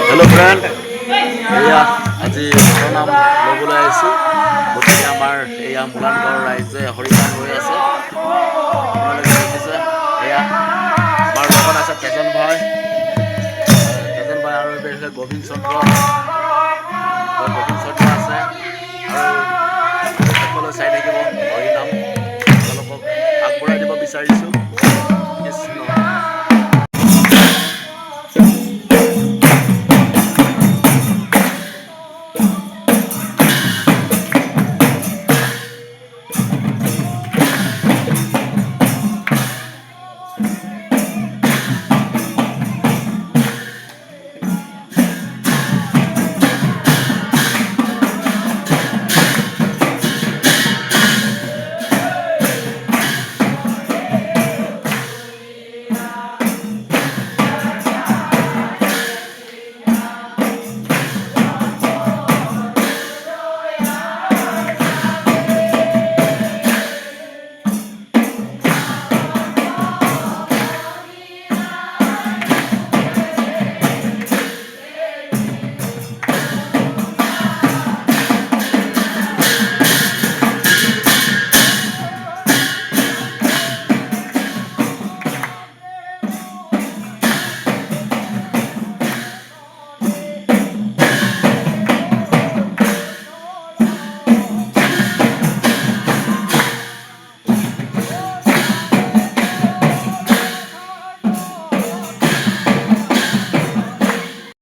Hello friend एया আজি নাম লবলৈ আইছো গতিকে আমাৰ এয়া মুলানগাঁৱৰ ৰাইজে হৰিনাম হৈ আছে আপোনালোকে দেখিছে এয়া আমাৰ লগত আছে তেজন ভাই আৰু এইফালে গোবিন্দ চন্দ্ৰ আছে আৰু সকলো চাই থাকিব হৰিনাম তেওঁলোকক আগবঢ়াই দিব বিচাৰিছোঁ কৃষ্ণ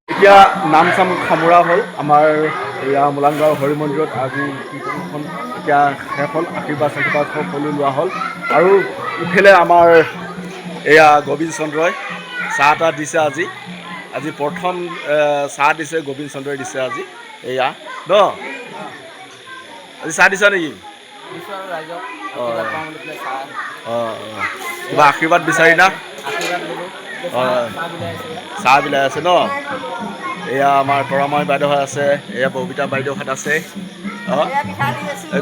এতিয়া নাম চাম সামৰা হ'ল আমাৰ এয়া মুলানগাঁও হৰি মন্দিৰত আজি কীৰ্তনখন এতিয়া শেষ হ'ল আশীৰ্বাদ সকলো লোৱা হ'ল আৰু ইফালে আমাৰ এয়া গোবিন্দ চন্দ্ৰই চাহ তাহ দিছে আজি প্ৰথম চাহ দিছে গোবিন্দ চন্দ্ৰই দিছে আজি এয়া ন আজি চাহ দিছা নেকি কিবা আশীৰ্বাদ বিচাৰি না চাহ বিলাই আছে ন এয়া আমাৰ তৰাময় বাইদেউহঁত আছে এয়া ববিতা বাইদেউহঁত আছে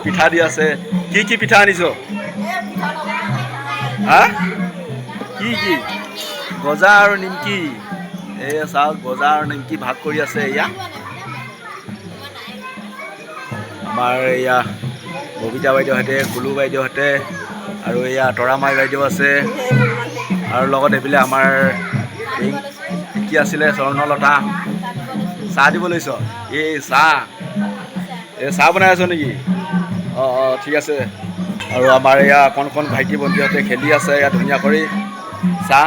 পিঠা দি আছে কি পিঠা আনিছ হা কি গজা আৰু নিমকি এয়া চাওক গজা আৰু নিমকি ভাগ কৰি আছে এয়া আমাৰ এয়া ববিতা বাইদেউহঁতে কুলু বাইদেউহঁতে আৰু এয়া তৰামাই বাইদেউ আছে আৰু লগত এইফালে আমাৰ কি আছিলে স্বৰ্ণলতা চাহ দিব লৈছ এই চাহ বনাই আছ নেকি অঁ ঠিক আছে আৰু আমাৰ এয়া কণ ভাইটি ভণ্টিহঁতে খেলি আছে এয়া ধুনীয়া কৰি চাহ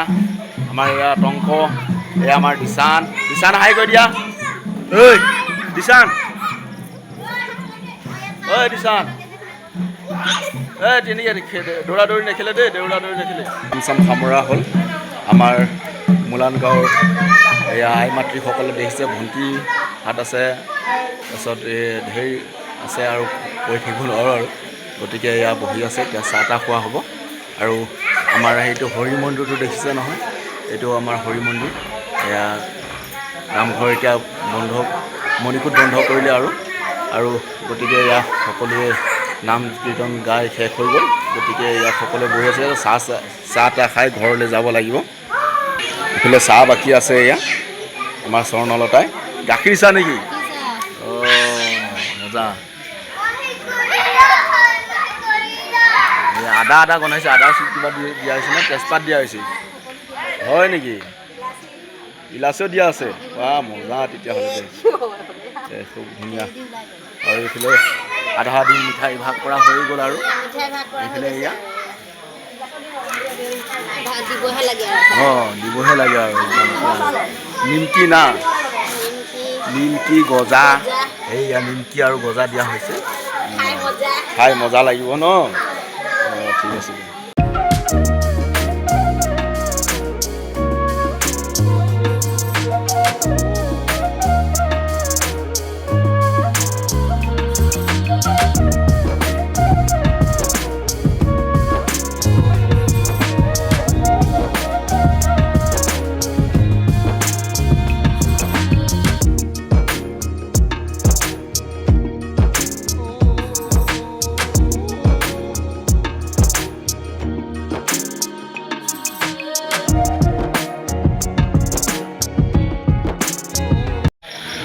আমাৰ এয়া টংক এয়া আমাৰ দিশান হাই কৰি দিয়া ঐ দিশান দিশান তেনেকৈ দৌৰা দৌৰি নেখেলে দেই নাম চাম সামৰা হ'ল আমাৰ মুলানগাঁৱৰ এয়া আই মাতৃসকলে দেখিছে ভণ্টি হাত আছে তাৰপিছত ঢেৰ আছে আৰু কৈ থাকিব নোৱাৰোঁ আৰু গতিকে এয়া বহি আছে এতিয়া চাহ তাহ খোৱা হ'ব আৰু আমাৰ সেইটো হৰি মন্দিৰটো দেখিছে নহয় এইটো আমাৰ হৰি মন্দিৰ এয়া নামঘৰ এতিয়া মণিকূট বন্ধ কৰিলে আৰু গতিকে এয়া সকলোৱে নাম কীৰ্তন গাই শেষ হৈ গ'ল গতিকে ইয়াত সকলোৱে বহি আছে চাহ তাহ খাই ঘৰলৈ যাব লাগিব এইফালে চাহ বাকী আছে এয়া আমাৰ স্বৰ্ণলতাই গাখীৰ চাহ নেকি মজা আদা বনাইছে আদা কিবা দিয়া হৈছে নে তেজপাত দিয়া হৈছে হয় নেকি ইলাচিও দিয়া আছে মজা তেতিয়াহ'লে খুব ধুনীয়া আৰু এইফালে আধা দিন মিঠাই ভাগ কৰা হৈ গ'ল আৰু এইফালে এয়া দিবহে লাগে আৰু নিমকি গজা এইয়া নিমকি আৰু গজা দিয়া হৈছে খাই মজা লাগিব ন ঠিক আছে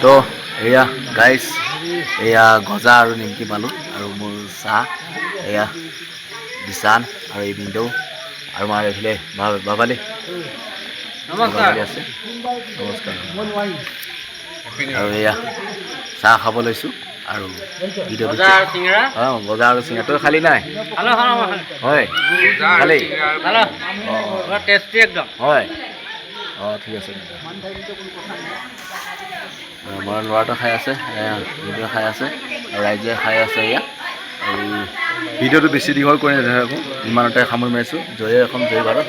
তো এয়া গাইজ এয়া গজা আৰু নিমকি পালোঁ আৰু মোৰ চাহ এয়া দিচান আৰু এই বিন্দু আৰু আমাৰ এইফালে বাবালি আছে নমস্কাৰ আৰু এয়া চাহ খাব লৈছোঁ আৰু ভিডিঅ'টো গজা আৰু চিঙৰা তই খালি নাই হয় খালি টেষ্টি একদম হয় অঁ ঠিক আছে আমাৰ ল'ৰাটো খাই আছে ভিডিঅ' খাই আছে আৰু ৰাইজে খাই আছে এয়া আৰু ভিডিঅ'টো বেছি দীঘল কৰি নাথাকোঁ ইমানতে সামৰি মাৰিছোঁ জয়ে এখন জয় ভাৰত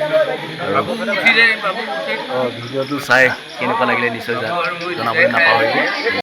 আৰু ভিডিঅ'টো চাই কেনেকুৱা লাগিলে নিশ্চয় জনাবলৈ নাপাহৰিব।